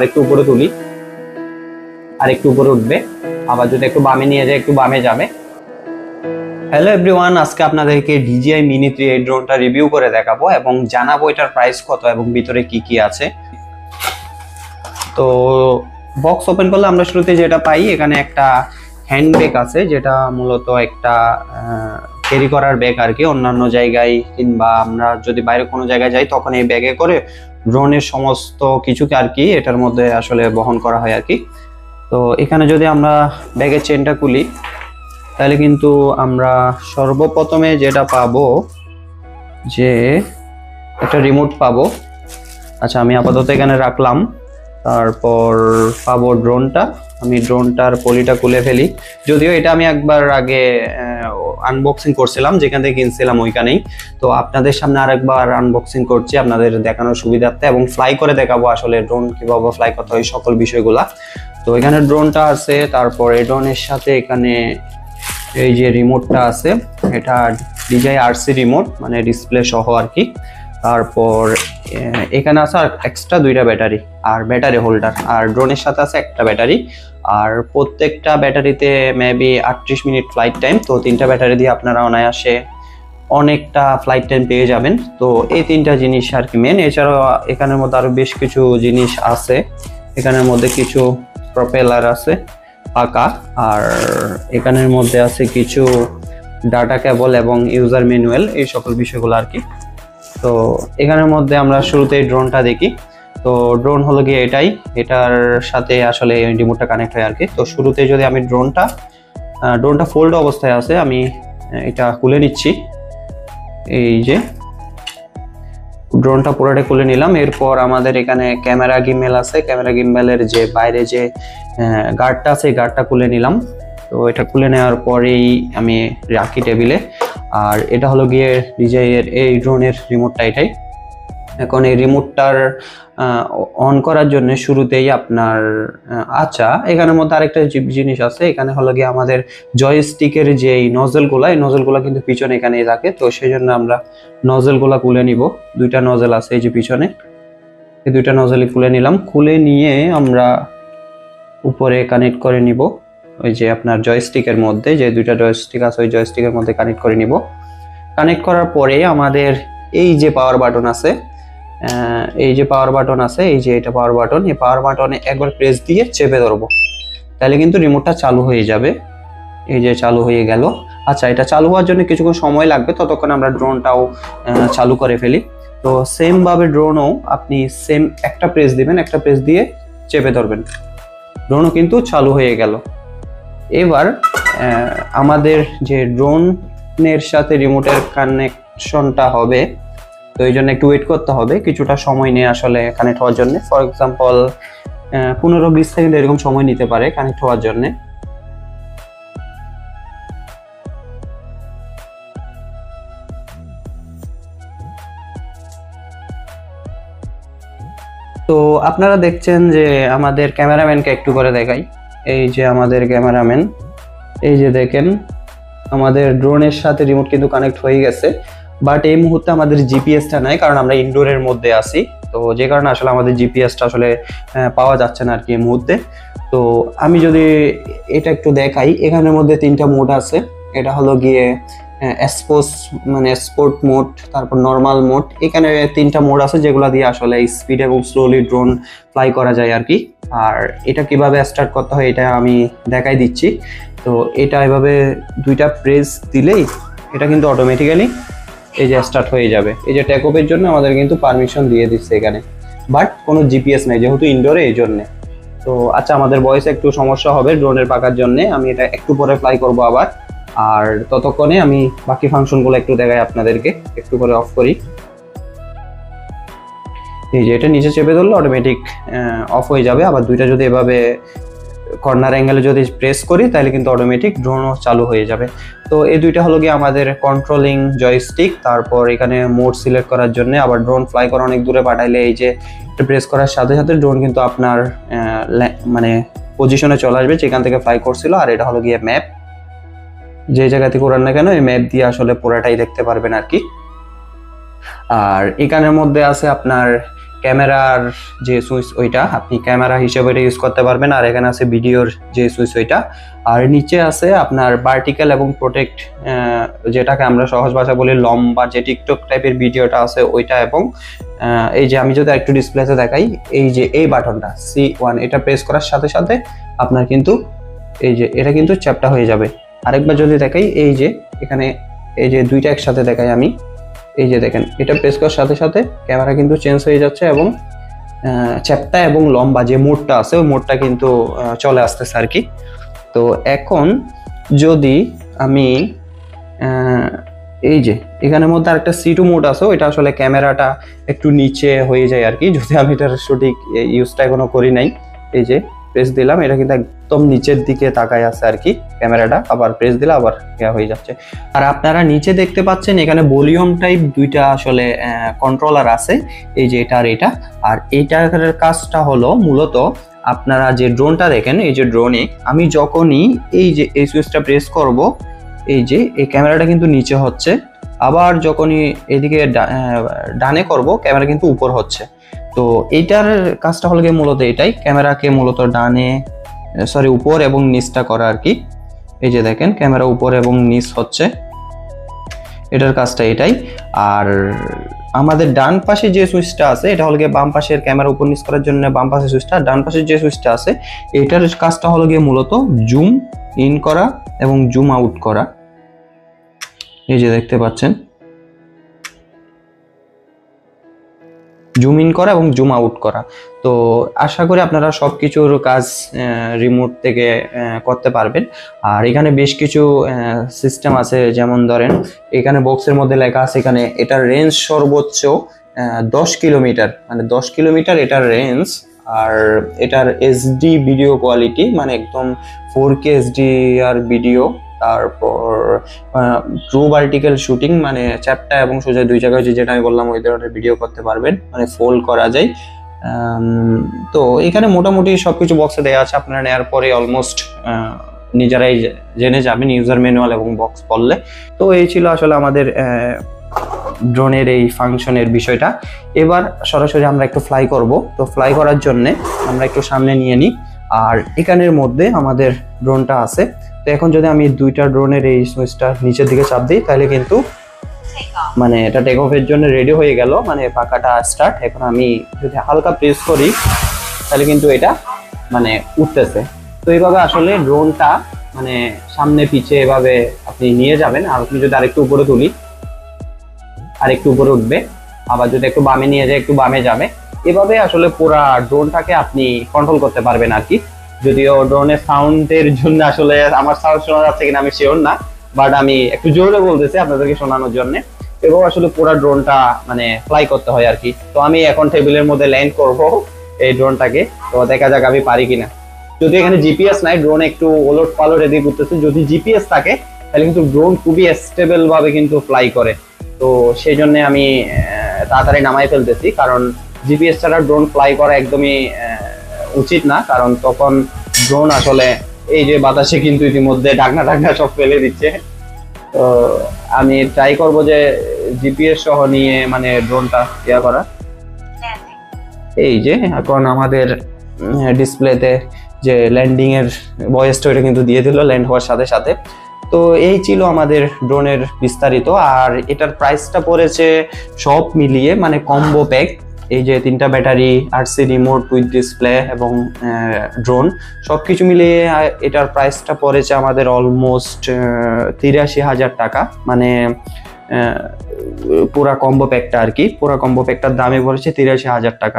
একটু উপরে তুলি, আর একটু উপরে উঠবে, আবার যদি একটু বামে নিয়ে যায় একটু বামে যাবে। হ্যালো এভরিওয়ান, আজকে আপনাদেরকে DJI Mini 3 এই ড্রোনটা রিভিউ করে দেখাবো এবং জানাবো এটার প্রাইস কত এবং ভিতরে কি কি আছে। তো বক্স ওপেন করলে আমরা শুরুতে যেটা পাই, এখানে একটা হ্যান্ড ব্যাগ আছে, যেটা মূলত একটা ক্যারি করার ব্যাগ আর কি। অন্যান্য জায়গায় কিংবা আমরা যদি বাইরে কোনো জায়গায় যাই তখন এই ব্যাগে করে ড্রোনের সমস্ত কিছুকে আর কি এটার মধ্যে আসলে বহন করা হয় আর কি। তো এখানে যদি আমরা ব্যাগের চেনটা খুলি তাহলে কিন্তু আমরা সর্বপ্রথমে যেটা পাবো যে একটা রিমোট পাবো। আচ্ছা, আমি আপাতত এখানে রাখলাম। তারপর পাবো ড্রোনটা। আমি ড্রোনটার পলিটা খুলে ফেলি, যদিও এটা আমি একবার আগে আনবক্সিং করছিলাম, যেখান থেকে কিনছিলাম ওইখানেই। তো আপনাদের সামনে আরেকবার আনবক্সিং করছি আপনাদের দেখানোর সুবিধার্থে, এবং ফ্লাই করে দেখাবো আসলে ড্রোন কিভাবে ফ্লাই করতে হয় সকল বিষয়গুলা। তো এখানে ড্রোনটা আছে, তারপর এই ড্রোনের সাথে এখানে এই যে রিমোটটা আছে, এটা DJI RC রিমোট, মানে ডিসপ্লে সহ আর কি। তারপর এখানে আছে এক্সট্রা দুইটা ব্যাটারি আর ব্যাটারি হোল্ডার, আর ড্রোনের সাথে আছে একটা ব্যাটারি। আর প্রত্যেকটা ব্যাটারিতে মেবি 38 মিনিট ফ্লাইট টাইম। তো তিনটা ব্যাটারি দিয়ে আপনারা অনায়াসে অনেকটা ফ্লাইট টাইম পেয়ে যাবেন। তো এই তিনটা জিনিস আর কি মেন। এছাড়াও এখানের মধ্যে আরো বেশ কিছু জিনিস আছে। এখানের মধ্যে কিছু প্রপেলার আছে পাকা, আর এখানের মধ্যে আছে কিছু ডাটা কেবল এবং ইউজার ম্যানুয়াল, এই সকল বিষয়গুলো আর কি। তো এখানের মধ্যে আমরা শুরুতেই ড্রোনটা দেখি। তো ড্রোন হলো গিয়ে এটার সাথে আসলে রিমোটটা কানেক্ট হয় আর কি। তো শুরুতে যদি আমি ড্রোনটা ফোল্ড অবস্থায় আছে, আমি এটা খুলে নিচ্ছি। এই যে ড্রোনটা পুরোটা খুলে নিলাম। এরপর আমাদের এখানে ক্যামেরা গিম্বেল আছে, ক্যামেরা গিম্বেলের যে বাইরে যে গার্ডটা আছে এই গার্ডটা খুলে নিলাম। তো এটা খুলে নেওয়ার পরেই আমি রাখি টেবিলে। আর এটা হলো গিয়ে DJI এর এই ড্রোনের রিমোটটা এটাই। এখন এই রিমোটটার অন করার জন্য শুরুতেই আপনার আচ্ছা, এখানের মধ্যে আরেকটা জিনিস আছে। এখানে হলো গিয়ে আমাদের জয়স্টিকের যে এই নজলগুলা কিন্তু পিছনে এখানেই থাকে। তো সেই জন্য আমরা নজলগুলা খুলে নিব। দুইটা নজল আছে এই যে পিছনে, এই দুইটা নজলই খুলে নিলাম। খুলে নিয়ে আমরা উপরে কানেক্ট করে নিব ওই যে আপনার জয়স্টিকের মধ্যে, যে দুইটা জয়স্টিক আছে ওই জয়স্টিকের মধ্যে কানেক্ট করে নিব। কানেক্ট করার পরে আমাদের এই যে পাওয়ার বাটন আছে, এই যে পাওয়ার বাটন আছে, এই যে এটা পাওয়ার বাটন, এই পাওয়ার বাটনে একবার প্রেস দিয়ে চেপে ধরবো, তাহলে কিন্তু রিমোটটা চালু হয়ে যাবে। এই যে চালু হয়ে গেল। আচ্ছা, এটা চালু হওয়ার জন্য কিছুক্ষণ সময় লাগবে, ততক্ষণ আমরা ড্রোনটাও চালু করে ফেলি। তো সেম ভাবে ড্রোনও আপনি সেম একটা প্রেস দিবেন, একটা প্রেস দিয়ে চেপে ধরবেন, ড্রোনও কিন্তু চালু হয়ে গেল। এবার আমাদের যে ড্রোনের সাথে রিমোটের কানেকশনটা হবে, তো এই জন্য একটু ওয়েট করতে হবে, কিছুটা সময় নিয়ে আসলে কানেক্ট হওয়ার জন্য। ফর এক্সাম্পল 15-20 সেকেন্ড এরকম সময় নিতে পারে কানেক্ট হওয়ার জন্য। তো আপনারা দেখছেন যে আমাদের ক্যামেরাম্যানকে একটু করে দেখাই। এই যে আমাদের ক্যামেরাম্যান, এই যে দেখেন আমাদের ড্রোনের সাথে রিমোট কিন্তু কানেক্ট হয়ে গেছে। বাট এই মুহূর্তে আমাদের জিপিএসটা নাই, কারণ আমরা ইনডোরের মধ্যে আছি। তো যে কারণে আসলে আমাদের জিপিএসটা আসলে পাওয়া যাচ্ছে না আর কি এই মুহূর্তে। তো আমি যদি এটা একটু দেখাই, এখানের মধ্যে তিনটা মোড আছে। এটা হলো গিয়ে স্পোর্ট মোড, তারপর নর্মাল মোড। এখানে তিনটা মোড আছে যেগুলো দিয়ে আসলে স্পিড এবং স্লোলি ড্রোন ফ্লাই করা যায় আর কি। আর এটা কিভাবে স্টার্ট করতে হয় এটা আমি দেখাই দিচ্ছি। তো এটা এভাবে দুইটা প্রেস দিলেই এটা কিন্তু অটোমেটিক্যালি এই যে স্টার্ট হয়ে যাবে। এই যে টেক অফের জন্য আমাদের কিন্তু পারমিশন দিয়ে দিচ্ছে এখানে, বাট কোনো জিপিএস নাই যেহেতু ইনডোরে, এই জন্যে। তো আচ্ছা, আমাদের ভয়েসে একটু সমস্যা হবে ড্রোনের পাকার জন্য, আমি এটা একটু পরে ফ্লাই করব আবার। আর ততক্ষণে আমি বাকি ফাংশনগুলো একটু দেখাই আপনাদেরকে। একটু করে অফ করি। এই যে এটা নিচে চেপে ধরলে অটোমেটিক অফ হয়ে যাবে। আবার দুইটা যদি এভাবে কর্নার অ্যাঙ্গেলে যদি প্রেস করি তাহলে কিন্তু অটোমেটিক ড্রোনও চালু হয়ে যাবে। তো এই দুইটা হলো গিয়ে আমাদের কন্ট্রোলিং জয়স্টিক। তারপর এখানে মোড সিলেক্ট করার জন্য, আবার ড্রোন ফ্লাই করে অনেক দূরে পাঠাইলে এই যে প্রেস করার সাথে সাথে ড্রোন কিন্তু আপনার মানে পজিশনে চলে আসবে যেখান থেকে ফ্লাই করছিল। আর এটা হলো গিয়ে ম্যাপ, যে জায়গা থেকে উড়ান না কেন এই ম্যাপ দিয়ে আসলে পুরাটাই দেখতে পারবেন আর কি। আর এখানের মধ্যে আছে আপনার ক্যামেরার যে সুইচ ওইটা আপনি ক্যামেরা হিসেবে এটা ইউজ করতে পারবেন, আর এখানে আছে ভিডিওর যে সুইচ ওইটা, আর নিচে আছে আপনার ভার্টিক্যাল এবং প্রোটেক্ট, যেটাকে আমরা সহজ ভাষা বলি লম্বা যে টিকটক টাইপের ভিডিওটা আছে ওইটা, এবং এই যে আমি যদি একটু ডিসপ্লেতে দেখাই, এই যে এই বাটনটা C1 এটা প্রেস করার সাথে সাথে আপনার কিন্তু এই যে এটা কিন্তু চ্যাপটা হয়ে যাবে। আরেকবার যদি দেখাই, এই যে এখানে এই যে দুইটা একসাথে দেখাই আমি, এই যে দেখেন এটা প্রেস করার সাথে সাথে ক্যামেরা কিন্তু চেঞ্জ হয়ে যাচ্ছে এবং চ্যাপটা এবং লম্বা যে মোডটা আছে ওই মোডটা কিন্তু চলে আসতেছে আর কি। তো এখন যদি আমি এই যে এখানের মধ্যে আরেকটা C2 মোড আছে, ওইটা আসলে ক্যামেরাটা একটু নিচে হয়ে যায় আর কি, যদি আমি এটার সঠিক ইউজটা এখনো করি নাই। এই যে প্রেস দিলাম, এটা কিন্তু একদম নিচের দিকে তাকায় আছে আর কি ক্যামেরাটা, আবার প্রেস দিলে আবার হয়ে যাচ্ছে। আর আপনারা নিচে দেখতে পাচ্ছেন এখানে ভলিউম টাইপ দুইটা আসলে কন্ট্রোলার আছে, এই যে এটা আর এটা। আর এইটার কাজটা হলো মূলত আপনারা যে ড্রোনটা দেখেন, এই যে ড্রোনে আমি যখনই এই যে এই সুইচটা প্রেস করব, এই যে এই ক্যামেরাটা কিন্তু নিচে হচ্ছে, আবার যখনই এদিকে ডানে করব ক্যামেরা কিন্তু উপর হচ্ছে। তো এইটার কাজটা হলো গিয়ে মূলত এটাই, ক্যামেরাকে মূলত উপর এবং নিচটা করা আর কি। এই যে দেখেন ক্যামেরা উপর এবং নিচ হচ্ছে, এটার কাজটা এটাই। আর আমাদের ডান পাশে যে সুইচটা আছে এটা হলো গিয়ে বাম পাশের ক্যামেরা উপর নিচ করার জন্য বাম পাশের সুইচটা, ডান পাশের যে সুইচটা আছে এটার কাজটা হলো গিয়ে মূলত জুম ইন করা এবং জুম আউট করা। এই যে দেখতে পাচ্ছেন জুম ইন করা এবং জুম আউট করা। তো আশা করি আপনারা সবকিছুর কাজ রিমোট থেকে করতে পারবেন। আর এখানে বেশ কিছু সিস্টেম আছে, যেমন ধরেন এখানে বক্সের মধ্যে লেখা আছে এখানে এটার রেঞ্জ সর্বোচ্চ 10 কিলোমিটার, মানে 10 কিলোমিটার এটার রেঞ্জ। আর এটার এইচডি ভিডিও কোয়ালিটি মানে একদম 4K HDR ভিডিও। তারপর ট্রু ভার্টিক্যাল শুটিং, মানে চ্যাপটা এবং সোজা দুই জায়গায় যেটা আমি বললাম ওই ধরনের ভিডিও করতে পারবেন, মানে ফোল্ড করা যায়। তো এখানে মোটামুটি সবকিছু বক্সে দেওয়া আছে, আপনারা নেওয়ার পরে অলমোস্ট নিজেরাই জেনে যাবেন ইউজার ম্যানুয়াল এবং বক্স পড়লে। তো এই ছিল আসলে আমাদের ড্রোনের এই ফাংশনের বিষয়টা। এবার সরাসরি আমরা একটু ফ্লাই করব। তো ফ্লাই করার জন্য আমরা একটু সামনে নিয়ে নিই, আর এখানের মধ্যে আমাদের ড্রোনটা আছে। তো এখন যদি আমি দুইটা ড্রোনের এই সুইচটা নিচের দিকে চাপ দিই তাহলে কিন্তু মানে এটা টেক অফের জন্য রেডি হয়ে গেল, মানে পাখাটা স্টার্ট। এখন আমি যদি হালকা প্রেস করি তাহলে কিন্তু এটা মানে উঠতেছে। তো এইভাবে আসলে ড্রোনটা মানে সামনে পিছে এভাবে আপনি নিয়ে যাবেন। আর আপনি যদি আরেকটু উপরে তুলি আরেকটু উপরে উঠবে, আবার যদি একটু বামে নিয়ে যায় একটু বামে যাবে। এভাবে আসলে পুরা ড্রোনটাকে আপনি কন্ট্রোল করতে পারবেন আর কি। যদিও ড্রোনের সাউন্ডের জন্য আসলে আমার সাউন্ড শোনা যাচ্ছে কিনা আমি শিওর না, বাট আমি একটু জোরে বলতেছি আপনাদেরকে শোনানোর জন্য। এবং আসলে পুরো ড্রোনটা মানে ফ্লাই করতে হয় আর কি। তো আমি এখন টেবিলের মধ্যে ল্যান্ড করব এই ড্রোনটাকে, তো দেখা যাক আমি পারি কিনা। যদি এখানে জিপিএস নাই, ড্রোন একটু ওলট পালট এদিকে ঘুরতেছে। যদি জিপিএস থাকে তাহলে কিন্তু ড্রোন খুবই স্টেবল ভাবে কিন্তু ফ্লাই করে। তো সেই জন্য আমি তাড়াতাড়ি নামাই ফেলতেছি, কারণ জিপিএস ছাড়া ড্রোন ফ্লাই করা একদমই উচিত না, কারণ তখন ড্রোন আসলে এই যে বাতাসে কিন্তু ইতিমধ্যে ডাকনা সব ফেলে দিচ্ছে। তো আমি ট্রাই করব যে জিপিএস সহ নিয়ে মানে ড্রোনটা করা। এই যে এখন আমাদের ডিসপ্লেতে যে ল্যান্ডিং এর ভয়েসটা এটা কিন্তু দিয়ে দিল ল্যান্ড হওয়ার সাথে সাথে। তো এই ছিল আমাদের ড্রোনের বিস্তারিত। আর এটার প্রাইসটা পড়েছে সব মিলিয়ে মানে কম্বো প্যাক, এই যে 3টা battery, RC remote with display এবং ড্রোন সবকিছু মিলিয়ে এটার প্রাইসটা পড়েছে আমাদের অলমোস্ট 83,000 টাকা। মানে পুরা কম্বো প্যাকটা আর কি, পুরা কম্বো প্যাকটার দামে পড়েছে 83,000 টাকা।